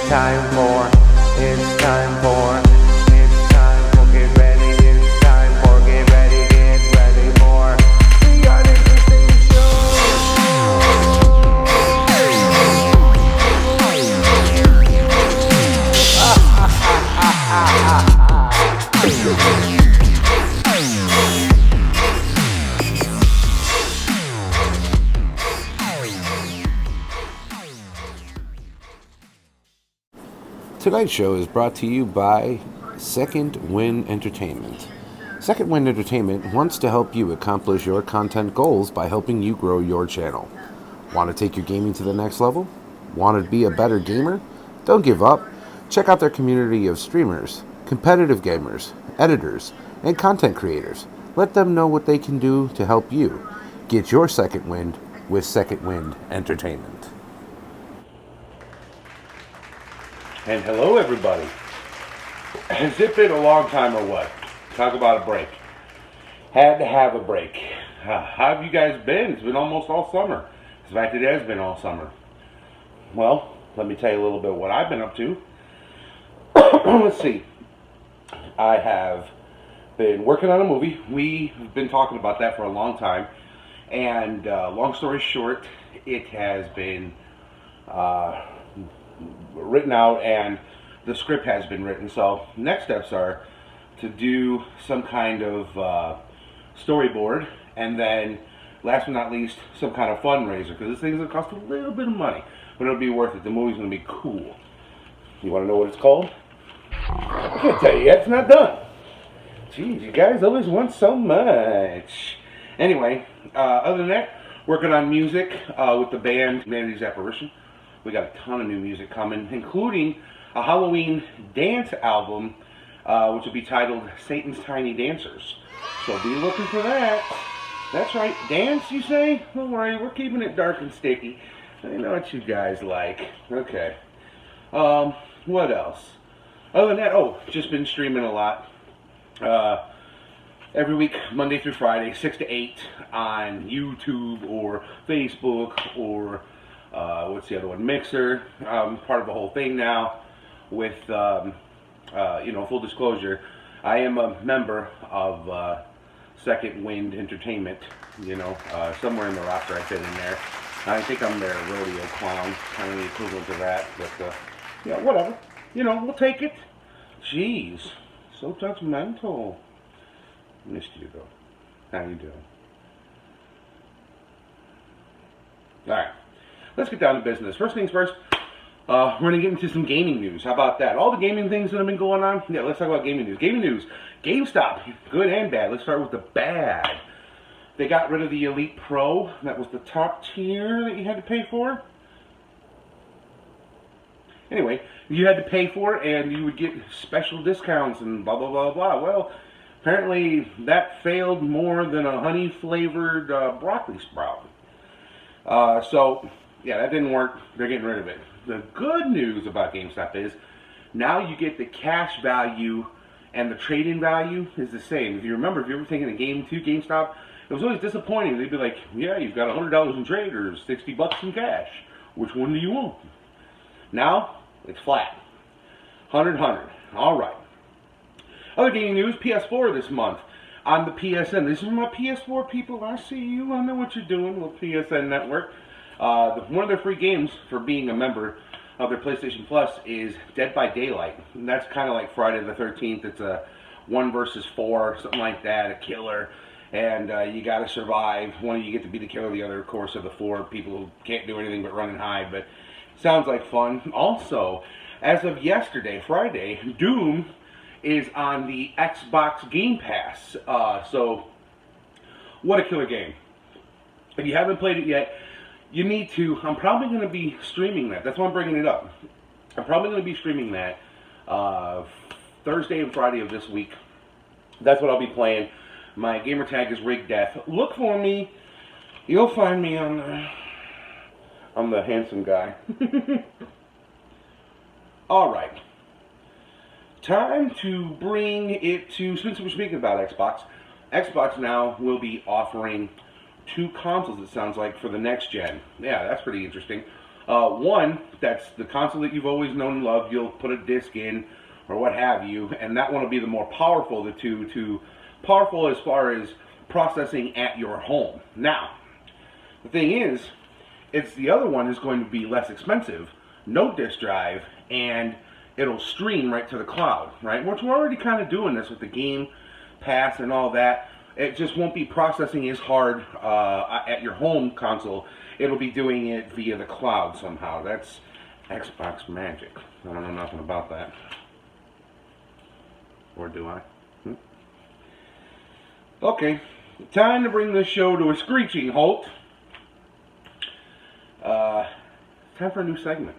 time for, get ready, it's time for, get ready for the Uninteresting Tonight's show is brought to you by Second Wind Entertainment. Second Wind Entertainment wants to help you accomplish your content goals by helping you grow your channel. Want to take your gaming to the next level? Want to be a better gamer? Don't give up. Check out their community of streamers, competitive gamers, editors, and content creators. Let them know what they can do to help you. Get your second wind with Second Wind Entertainment. And hello, everybody. Has it been a long time or what? Talk about a break. Had to have a break. How have you guys been? It's been almost all summer. In fact, it has been all summer. Well, let me tell you a little bit what I've been up to. Let's see. I have been working on a movie. We've been talking about that for a long time. And long story short, it has been written out and the script has been written. So next steps are to do some kind of storyboard, and then last but not least, some kind of fundraiser, because this thing's going to cost a little bit of money, but it'll be worth it. The movie's going to be cool. You want to know what it's called? I can't tell you yet. It's not done. Jeez, you guys always want so much. Anyway, other than that, working on music with the band Humanity's Apparition. We got a ton of new music coming, including a Halloween dance album, which will be titled Satan's Tiny Dancers. So be looking for that. That's right, dance, you say? Don't worry, we're keeping it dark and sticky. I know what you guys like. Okay. What else? Other than that, just been streaming a lot. Every week, Monday through Friday, 6 to 8 on YouTube or Facebook or what's the other one? Mixer. Part of the whole thing now. With full disclosure, I am a member of Second Wind Entertainment. Somewhere in the roster I fit in there. I think I'm their rodeo clown, kind of the equivalent to that. But whatever. We'll take it. Jeez, so judgmental. Missed you though. How you doing? All right. Let's get down to business. First things first, we're going to get into some gaming news. How about that? All the gaming things that have been going on? Yeah, let's talk about gaming news. Gaming news. GameStop, good and bad. Let's start with the bad. They got rid of the Elite Pro. That was the top tier that you had to pay for. Anyway, you had to pay for it and you would get special discounts and blah, blah, blah, blah. Well, apparently that failed more than a honey-flavored broccoli sprout. Yeah, that didn't work. They're getting rid of it. The good news about GameStop is now you get the cash value and the trade-in value is the same. If you remember, if you ever taken a game to GameStop, it was always disappointing. They'd be like, yeah, you've got $100 in trade or $60 in cash. Which one do you want? Now, it's flat. 100. All right. Other gaming news, PS4 this month on the PSN. This is my PS4 people. I see you. I know what you're doing with PSN Network. One of their free games for being a member of their PlayStation Plus is Dead by Daylight. And that's kind of like Friday the 13th. It's a 1 versus 4, something like that, a killer. And you got to survive. One of you get to be the killer, the other, of course, are the 4 people who can't do anything but run and hide. But sounds like fun. Also, as of yesterday, Friday, Doom is on the Xbox Game Pass. So, what a killer game. If you haven't played it yet, you need to. I'm probably going to be streaming that. That's why I'm bringing it up. I'm probably going to be streaming that Thursday and Friday of this week. That's what I'll be playing. My gamer tag is Rig Death. Look for me. You'll find me on there. I'm the handsome guy. Alright. Time to bring it to, since we're speaking about Xbox, Xbox now will be offering 2 consoles, it sounds like, for the next gen. Yeah, that's pretty interesting. One, that's the console that you've always known and loved. You'll put a disc in or what have you, and that one will be the more powerful of the two. Powerful as far as processing at your home. Now, the thing is, it's the other one is going to be less expensive, no disk drive, and it'll stream right to the cloud, right? Which we're already kind of doing this with the Game Pass and all that. It just won't be processing as hard at your home console. It'll be doing it via the cloud somehow. That's Xbox magic. I don't know nothing about that. Or do I? Okay, time to bring this show to a screeching halt. Time for a new segment.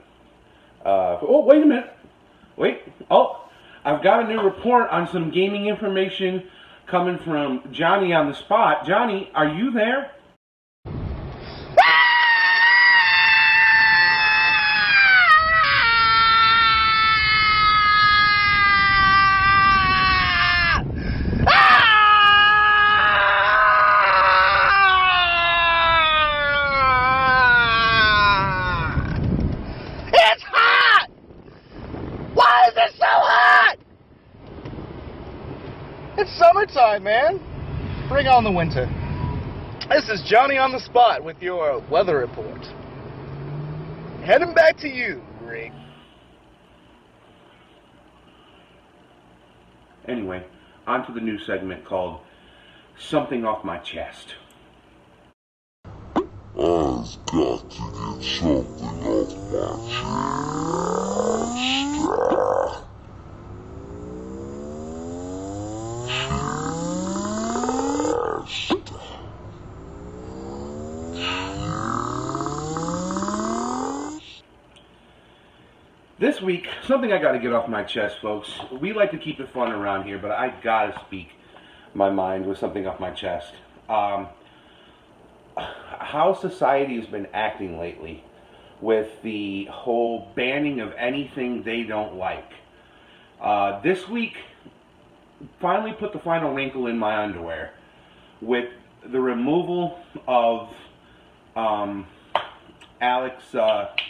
Oh, wait a minute. Wait. Oh, I've got a new report on some gaming information coming from Johnny on the spot. Johnny, are you there? It's summertime, man. Bring on the winter. This is Johnny on the spot with your weather report. Heading back to you, Greg. Anyway, on to the new segment called Something Off My Chest. I've got to get something off my chest. This week, something I got to get off my chest, folks. We like to keep it fun around here, but I got to speak my mind with something off my chest. How society has been acting lately with the whole banning of anything they don't like. This week, finally put the final wrinkle in my underwear with the removal of Alex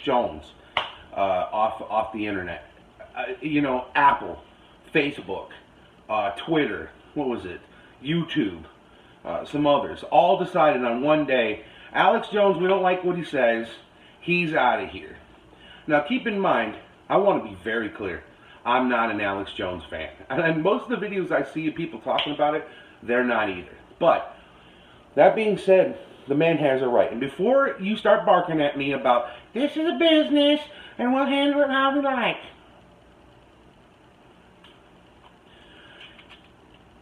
Jones off the internet. You know, Apple, Facebook, Twitter, what was it? YouTube, some others, all decided on one day, Alex Jones, we don't like what he says, he's out of here. Now keep in mind, I want to be very clear, I'm not an Alex Jones fan. And most of the videos I see of people talking about it, they're not either. But, that being said, the man has a right. And before you start barking at me about, this is a business, and we'll handle it how we like.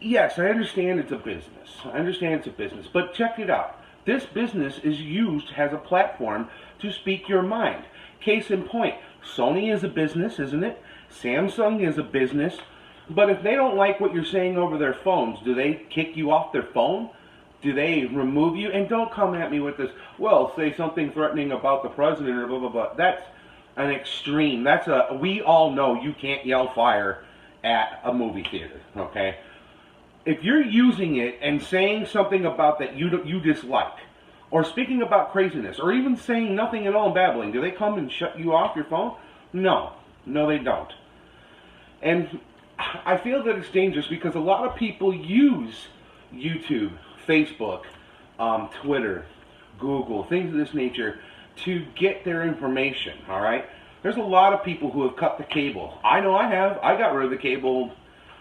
Yes, I understand it's a business. But check it out. This business is used as a platform to speak your mind. Case in point, Sony is a business, isn't it? Samsung is a business. But if they don't like what you're saying over their phones, do they kick you off their phone? Do they remove you? And don't come at me with this, well, say something threatening about the president or blah, blah, blah. That's an extreme. We all know you can't yell fire at a movie theater, okay? If you're using it and saying something about that you dislike, or speaking about craziness, or even saying nothing at all and babbling, do they come and shut you off your phone? No. No, they don't. And I feel that it's dangerous because a lot of people use YouTube, Facebook, Twitter, Google, things of this nature to get their information, all right? There's a lot of people who have cut the cable. I know I have. I got rid of the cable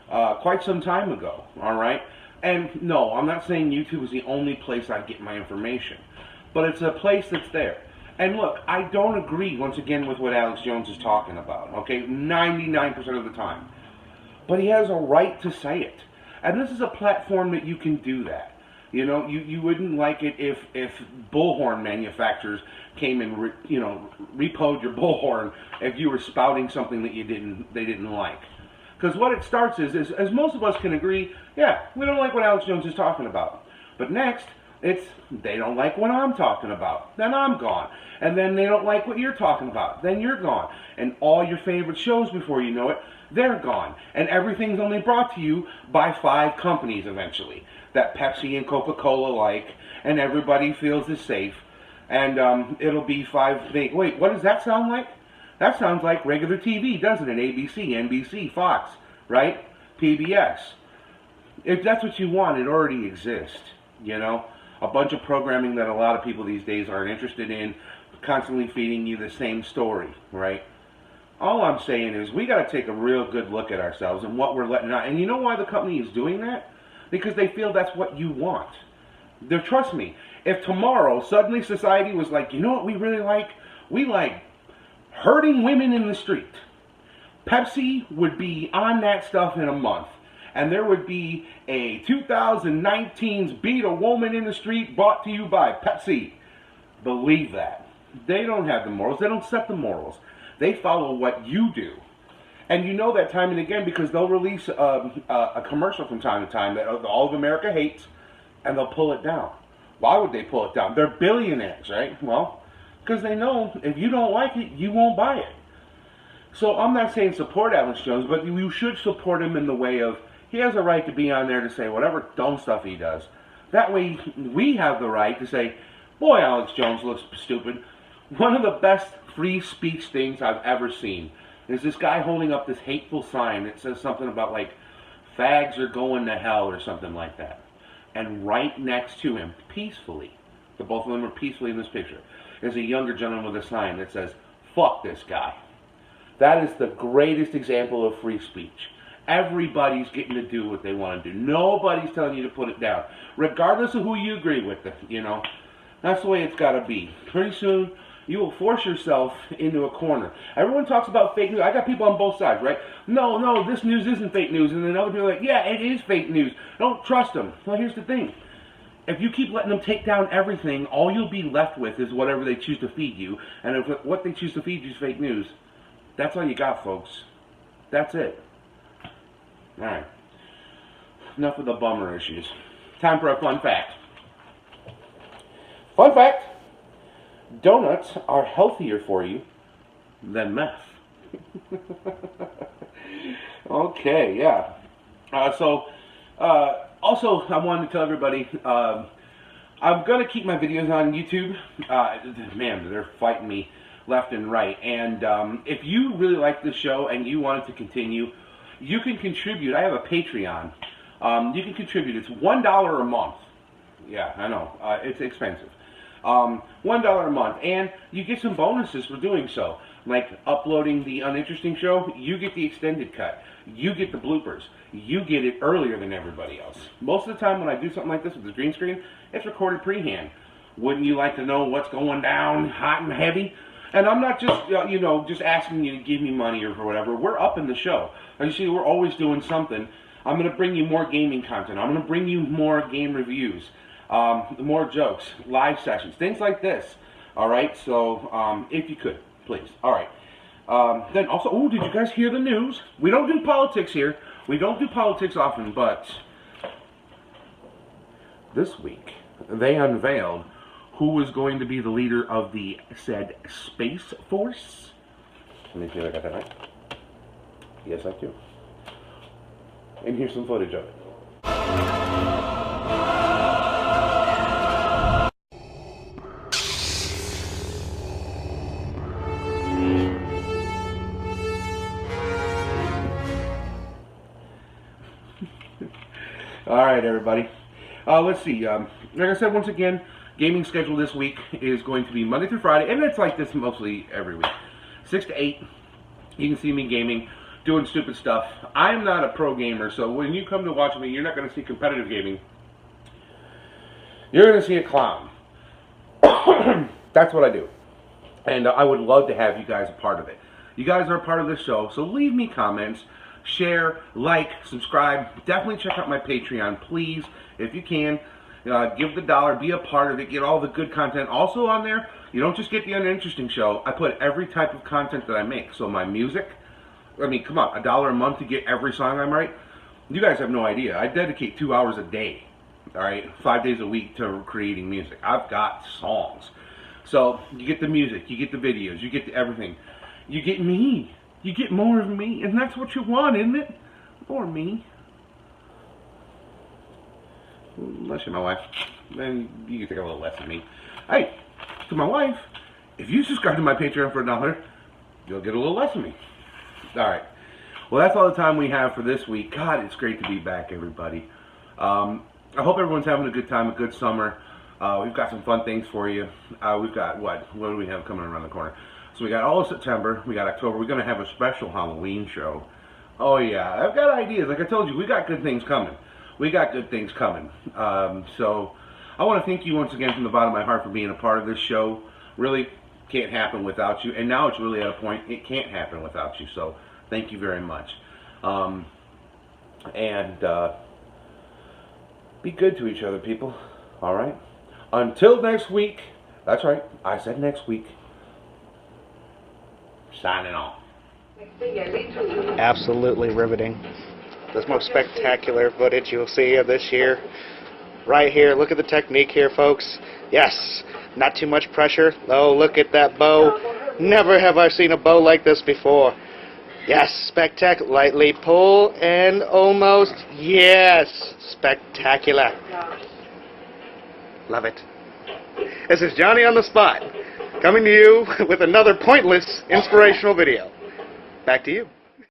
quite some time ago, all right? And no, I'm not saying YouTube is the only place I get my information, but it's a place that's there. And look, I don't agree, once again, with what Alex Jones is talking about, okay? 99% of the time. But he has a right to say it. And this is a platform that you can do that. You know, you wouldn't like it if bullhorn manufacturers came and repoed your bullhorn if you were spouting something that they didn't like. Because what it starts is, as most of us can agree, yeah, we don't like what Alex Jones is talking about. But next, it's, they don't like what I'm talking about, then I'm gone. And then they don't like what you're talking about, then you're gone. And all your favorite shows, before you know it, they're gone. And everything's only brought to you by 5 companies eventually, that Pepsi and Coca-Cola like, and everybody feels is safe. And it'll be wait, what does that sound like? That sounds like regular TV, doesn't it? ABC, NBC, Fox, right? PBS. If that's what you want, it already exists, you know? A bunch of programming that a lot of people these days aren't interested in, constantly feeding you the same story, right? All I'm saying is we got to take a real good look at ourselves and what we're letting out. And you know why the company is doing that? Because they feel that's what you want. Trust me, if tomorrow suddenly society was like, you know what we really like? We like hurting women in the street. Pepsi would be on that stuff in a month. And there would be a 2019's Beat a Woman in the Street brought to you by Pepsi. Believe that. They don't have the morals. They don't set the morals. They follow what you do. And you know that time and again because they'll release a commercial from time to time that all of America hates, and they'll pull it down. Why would they pull it down? They're billionaires, right? Well, because they know if you don't like it, you won't buy it. So I'm not saying support Alex Jones, but you should support him in the way of he has a right to be on there to say whatever dumb stuff he does. That way we have the right to say, boy, Alex Jones looks stupid. One of the best free speech things I've ever seen is this guy holding up this hateful sign that says something about like fags are going to hell or something like that. And right next to him, peacefully, the both of them are peacefully in this picture, is a younger gentleman with a sign that says, fuck this guy. That is the greatest example of free speech. Everybody's getting to do what they want to do. Nobody's telling you to put it down, regardless of who you agree with, you know. That's the way it's got to be. Pretty soon, you will force yourself into a corner. Everyone talks about fake news. I got people on both sides, right? No, this news isn't fake news. And then other people are like, yeah, it is fake news. Don't trust them. Well, here's the thing. If you keep letting them take down everything, all you'll be left with is whatever they choose to feed you. And if what they choose to feed you is fake news, that's all you got, folks. That's it. All right. Enough of the bummer issues. Time for a fun fact. Fun fact. Donuts are healthier for you than meth. Okay, yeah. Also, I wanted to tell everybody, I'm going to keep my videos on YouTube. Man, they're fighting me left and right. And if you really like this show and you want it to continue, you can contribute. I have a Patreon. You can contribute. It's $1 a month. Yeah, I know. It's expensive. $1 a month, and you get some bonuses for doing so, like uploading the Uninteresting Show. You get the extended cut, you get the bloopers, you get it earlier than everybody else. Most of the time when I do something like this with the green screen, it's recorded pre-hand. Wouldn't you like to know what's going down hot and heavy? And I'm not just just asking you to give me money or for whatever. We're up in the show. As you see, we're always doing something. I'm going to bring you more gaming content. I'm going to bring you more game reviews. More jokes, live sessions, things like this. All right, so if you could, please. All right. Then also, did you guys hear the news? We don't do politics here. We don't do politics often, but this week they unveiled who was going to be the leader of the said Space Force. Let me see if I got that right. Yes, I do. And here's some footage of it. All right, everybody. Let's see. Like I said, once again, gaming schedule this week is going to be Monday through Friday, and it's like this mostly every week. 6 to 8, you can see me gaming, doing stupid stuff. I'm not a pro gamer, so when you come to watch me, you're not going to see competitive gaming. You're going to see a clown. That's what I do. And I would love to have you guys a part of it. You guys are a part of this show, so leave me comments. Share, like, subscribe. Definitely check out my Patreon, please, if you can. Give the dollar, be a part of it, get all the good content. Also on there, you don't just get the Uninteresting Show. I put every type of content that I make. So my music, I mean, come on, $1 a month to get every song I write? You guys have no idea. I dedicate 2 hours a day, all right, 5 days a week to creating music. I've got songs. So you get the music, you get the videos, you get everything. You get me. You get more of me, and that's what you want, isn't it? More me. Unless you're my wife, then you can take a little less of me. Hey, to my wife, if you subscribe to my Patreon for $1, you'll get a little less of me. All right. Well, that's all the time we have for this week. God, it's great to be back, everybody. I hope everyone's having a good time, a good summer. We've got some fun things for you. We've got, what do we have coming around the corner? So we got all of September, we got October. We're going to have a special Halloween show. Oh, yeah. I've got ideas. Like I told you, we got good things coming. We got good things coming. So I want to thank you once again from the bottom of my heart for being a part of this show. Really can't happen without you. And now it's really at a point it can't happen without you. So thank you very much. Be good to each other, people. All right? Until next week. That's right. I said next week. Signing off. Absolutely riveting. The most spectacular footage you'll see of this year. Right here. Look at the technique here, folks. Yes. Not too much pressure. Oh, look at that bow. Never have I seen a bow like this before. Yes, spectacular. Lightly pull and almost. Yes, spectacular. Love it. This is Johnny on the Spot, coming to you with another pointless, inspirational video. Back to you.